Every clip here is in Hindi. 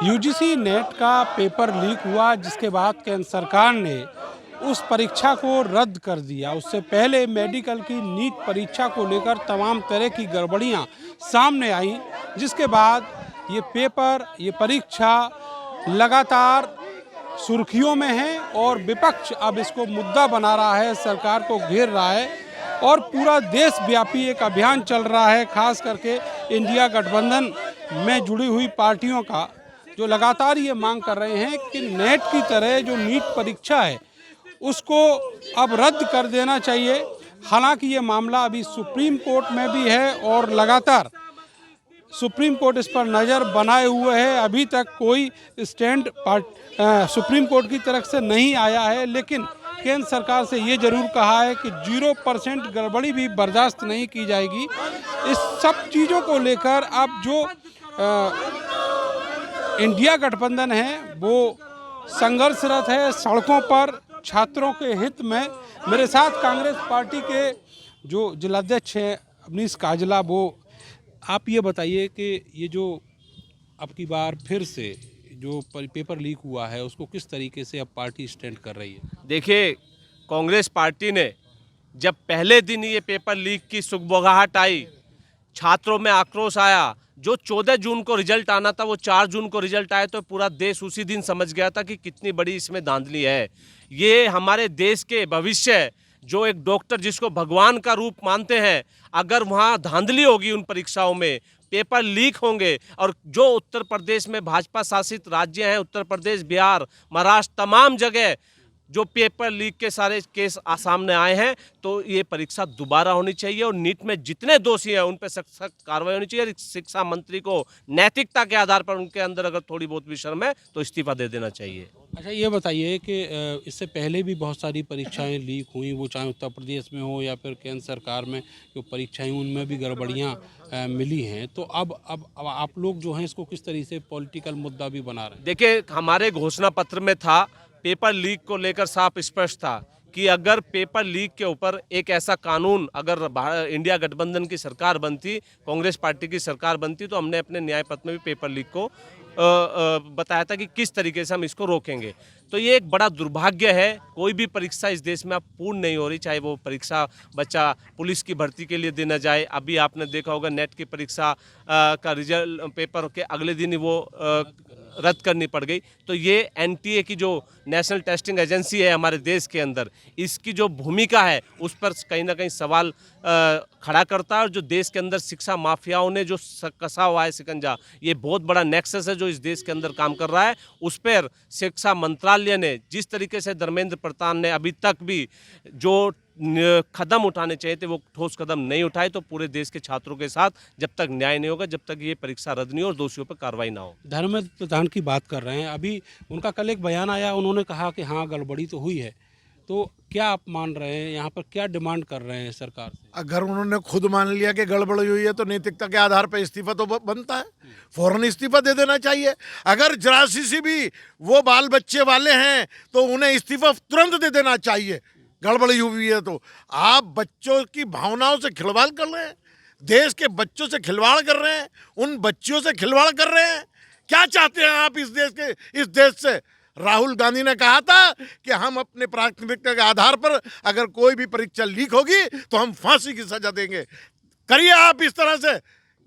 यूजीसी नेट का पेपर लीक हुआ, जिसके बाद केंद्र सरकार ने उस परीक्षा को रद्द कर दिया। उससे पहले मेडिकल की नीट परीक्षा को लेकर तमाम तरह की गड़बड़ियां सामने आईं, जिसके बाद ये परीक्षा लगातार सुर्खियों में है और विपक्ष अब इसको मुद्दा बना रहा है, सरकार को घेर रहा है और पूरा देशव्यापी एक अभियान चल रहा है, खास करके इंडिया गठबंधन में जुड़ी हुई पार्टियों का, जो लगातार ये मांग कर रहे हैं कि नेट की तरह जो नीट परीक्षा है उसको अब रद्द कर देना चाहिए। हालांकि ये मामला अभी सुप्रीम कोर्ट में भी है और लगातार सुप्रीम कोर्ट इस पर नज़र बनाए हुए है। अभी तक कोई स्टैंड सुप्रीम कोर्ट की तरफ से नहीं आया है, लेकिन केंद्र सरकार से ये जरूर कहा है कि 0% गड़बड़ी भी बर्दाश्त नहीं की जाएगी। इस सब चीज़ों को लेकर अब जो इंडिया गठबंधन है वो संघर्षरत है सड़कों पर छात्रों के हित में। मेरे साथ कांग्रेस पार्टी के जो जिलाध्यक्ष हैं अवनीश काजला, वो आप ये बताइए कि ये जो अब की बार फिर से जो पेपर लीक हुआ है उसको किस तरीके से अब पार्टी स्टैंड कर रही है। देखिए, कांग्रेस पार्टी ने जब पहले दिन ये पेपर लीक की सुगबुगाहट आई, छात्रों में आक्रोश आया, जो 14 जून को रिजल्ट आना था वो 4 जून को रिजल्ट आया, तो पूरा देश उसी दिन समझ गया था कि कितनी बड़ी इसमें धांधली है। ये हमारे देश के भविष्य, जो एक डॉक्टर जिसको भगवान का रूप मानते हैं, अगर वहाँ धांधली होगी, उन परीक्षाओं में पेपर लीक होंगे, और जो उत्तर प्रदेश में भाजपा शासित राज्य हैं, उत्तर प्रदेश, बिहार, महाराष्ट्र, तमाम जगह जो पेपर लीक के सारे केस सामने आए हैं, तो ये परीक्षा दोबारा होनी चाहिए और नीट में जितने दोषी हैं उन पर सख्त सख्त कार्रवाई होनी चाहिए। शिक्षा मंत्री को नैतिकता के आधार पर उनके अंदर अगर थोड़ी बहुत भी शर्म है तो इस्तीफा दे देना चाहिए। अच्छा, ये बताइए कि इससे पहले भी बहुत सारी परीक्षाएं लीक हुई, वो चाहे उत्तर प्रदेश में हो या फिर केंद्र सरकार में जो परीक्षाएं, उनमें भी गड़बड़ियां मिली हैं। तो अब आप लोग जो हैं इसको किस तरीके से पॉलिटिकल मुद्दा भी बना रहे हैं। देखिए, हमारे घोषणा पत्र में था, पेपर लीक को लेकर साफ स्पष्ट था कि अगर पेपर लीक के ऊपर एक ऐसा कानून, अगर इंडिया गठबंधन की सरकार बनती, कांग्रेस पार्टी की सरकार बनती, तो हमने अपने न्याय पत्र में भी पेपर लीक को बताया था कि किस तरीके से हम इसको रोकेंगे। तो ये एक बड़ा दुर्भाग्य है, कोई भी परीक्षा इस देश में अब पूर्ण नहीं हो रही, चाहे वो परीक्षा बच्चा पुलिस की भर्ती के लिए देना जाए। अभी आपने देखा होगा नेट की परीक्षा का रिजल्ट पेपर के अगले दिन ही वो रद्द करनी पड़ गई। तो ये एनटीए की जो नेशनल टेस्टिंग एजेंसी है हमारे देश के अंदर, इसकी जो भूमिका है उस पर कहीं ना कहीं सवाल खड़ा करता है। और जो देश के अंदर शिक्षा माफियाओं ने जो कसा हुआ है शिकंजा, ये बहुत बड़ा नेक्सस है जो इस देश के अंदर काम कर रहा है। उस पर शिक्षा मंत्रालय ने जिस तरीके से धर्मेंद्र प्रधान ने अभी तक भी जो कदम उठाने चाहिए थे वो ठोस कदम नहीं उठाए, तो पूरे देश के छात्रों के साथ जब तक न्याय नहीं होगा, जब तक ये परीक्षा रद्द नहीं हो और दोषियों पर कार्रवाई ना हो। धर्मेंद्र प्रधान की बात कर रहे हैं, अभी उनका कल एक बयान आया, उन्होंने कहा कि हाँ गड़बड़ी तो हुई है। तो क्या आप मान रहे हैं, यहाँ पर क्या डिमांड कर रहे हैं सरकार से। अगर उन्होंने खुद मान लिया कि गड़बड़ी हुई है तो नैतिकता के आधार पर इस्तीफा तो बनता है, फौरन इस्तीफा दे देना चाहिए। अगर जरा सी भी वो बाल बच्चे वाले हैं तो उन्हें इस्तीफा तुरंत दे देना चाहिए। गड़बड़ी हुई है तो आप बच्चों की भावनाओं से खिलवाड़ कर रहे हैं, देश के बच्चों से खिलवाड़ कर रहे हैं, उन बच्चियों से खिलवाड़ कर रहे हैं। क्या चाहते हैं आप इस देश से। राहुल गांधी ने कहा था कि हम अपने प्राथमिकता के आधार पर अगर कोई भी परीक्षा लीक होगी तो हम फांसी की सजा देंगे। करिए आप इस तरह से,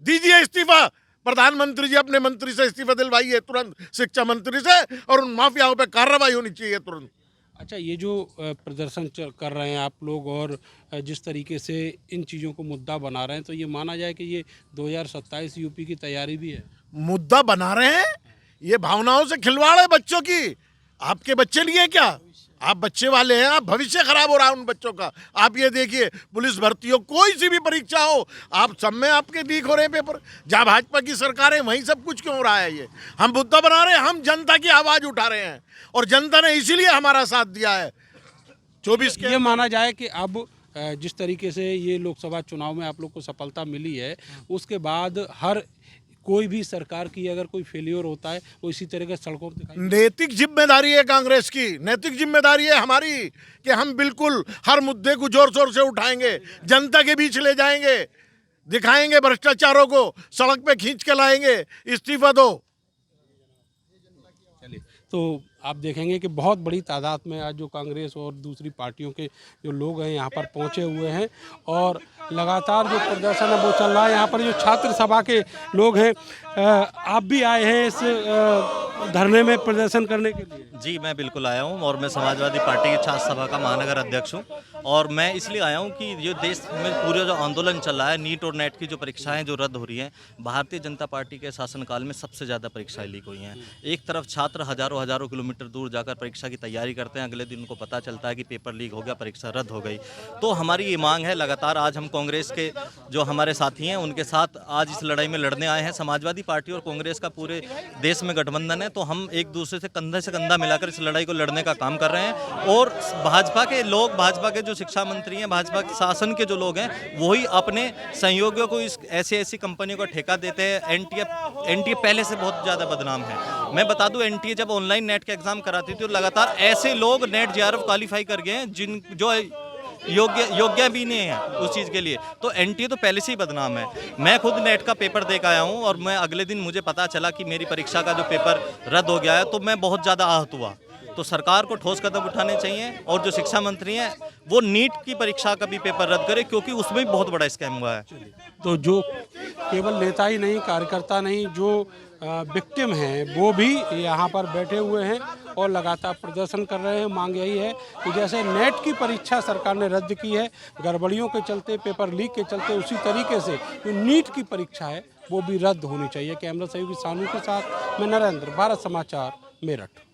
दीजिए इस्तीफा। प्रधानमंत्री जी अपने मंत्री से इस्तीफा दिलवाइए तुरंत, शिक्षा मंत्री से, और उन माफियाओं पर कार्रवाई होनी चाहिए तुरंत। अच्छा, ये जो प्रदर्शन कर रहे हैं आप लोग और जिस तरीके से इन चीज़ों को मुद्दा बना रहे हैं, तो ये माना जाए कि ये 2027 यूपी की तैयारी भी है। मुद्दा बना रहे हैं, ये भावनाओं से खिलवाड़ है बच्चों की। आपके बच्चे नहीं है क्या? आप बच्चे वाले हैं, आप भविष्य खराब हो रहा है उन बच्चों का। आप ये देखिए, पुलिस भर्ती हो, कोई सी भी परीक्षा हो, आप सब में आपके लीक हो रहे हैं पेपर। जहाँ भाजपा की सरकार है वहीं सब कुछ क्यों हो रहा है। ये हम मुद्दा बना रहे हैं, हम जनता की आवाज़ उठा रहे हैं और जनता ने इसीलिए हमारा साथ दिया है। 24 के ये माना जाए कि अब जिस तरीके से ये लोकसभा चुनाव में आप लोग को सफलता मिली है, उसके बाद हर कोई भी सरकार की अगर कोई फेलियर होता है वो इसी तरह के सड़कों पर दिखाई। नैतिक जिम्मेदारी है कांग्रेस की, नैतिक जिम्मेदारी है हमारी कि हम बिल्कुल हर मुद्दे को जोर शोर से उठाएंगे, जनता के बीच ले जाएंगे, दिखाएंगे भ्रष्टाचारों को, सड़क पे खींच के लाएंगे। इस्तीफा दो, तो आप देखेंगे कि बहुत बड़ी तादाद में आज जो कांग्रेस और दूसरी पार्टियों के जो लोग हैं यहाँ पर पहुँचे हुए हैं और लगातार जो प्रदर्शन है वो चल रहा है। यहाँ पर जो छात्र सभा के लोग हैं, आप भी आए हैं इस धरने में प्रदर्शन करने के लिए? जी, मैं बिल्कुल आया हूँ और मैं समाजवादी पार्टी की छात्र सभा का महानगर अध्यक्ष हूँ। और मैं इसलिए आया हूँ कि ये देश में पूरा जो आंदोलन चल रहा है, नीट और नेट की जो परीक्षाएं जो रद्द हो रही हैं, भारतीय जनता पार्टी के शासनकाल में सबसे ज़्यादा परीक्षाएं लीक हुई हैं। एक तरफ छात्र हज़ारों किलोमीटर दूर जाकर परीक्षा की तैयारी करते हैं, अगले दिन उनको पता चलता है कि पेपर लीक हो गया, परीक्षा रद्द हो गई। तो हमारी ये मांग है, लगातार आज हम कांग्रेस के जो हमारे साथी हैं उनके साथ आज इस लड़ाई में लड़ने आए हैं। समाजवादी पार्टी और कांग्रेस का पूरे देश में गठबंधन है, तो हम एक दूसरे से कंधा मिलाकर इस लड़ाई को लड़ने का काम कर रहे हैं। और भाजपा के लोग, भाजपा के जो शिक्षा मंत्री हैं, भाजपा के शासन के जो लोग हैं, वही अपने सहयोगियों को इस ऐसी कंपनियों का ठेका देते हैं। एनटीए पहले से बहुत ज़्यादा बदनाम है। मैं बता दूं, एनटीए जब ऑनलाइन नेट का एग्जाम कराती थी तो लगातार ऐसे लोग नेट जेआरएफ क्वालिफाई कर गए हैं जिन जो योग्य भी नहीं है उस चीज़ के लिए। तो एनटीए तो पहले से ही बदनाम है। मैं खुद नेट का पेपर दे के आया हूँ और मैं अगले दिन मुझे पता चला कि मेरी परीक्षा का जो पेपर रद्द हो गया है, तो मैं बहुत ज़्यादा आहत हुआ। तो सरकार को ठोस कदम उठाने चाहिए और जो शिक्षा मंत्री हैं वो नीट की परीक्षा का भी पेपर रद्द करे, क्योंकि उसमें भी बहुत बड़ा स्कैम हुआ है। तो जो केवल नेता ही नहीं, कार्यकर्ता नहीं, जो विक्टिम हैं वो भी यहाँ पर बैठे हुए हैं और लगातार प्रदर्शन कर रहे हैं। मांग यही है कि जैसे नेट की परीक्षा सरकार ने रद्द की है गड़बड़ियों के चलते, पेपर लीक के चलते, उसी तरीके से जो नीट की परीक्षा है वो भी रद्द होनी चाहिए। कैमरा सहयोगी सानू के साथ मैं नरेंद्र, भारत समाचार, मेरठ।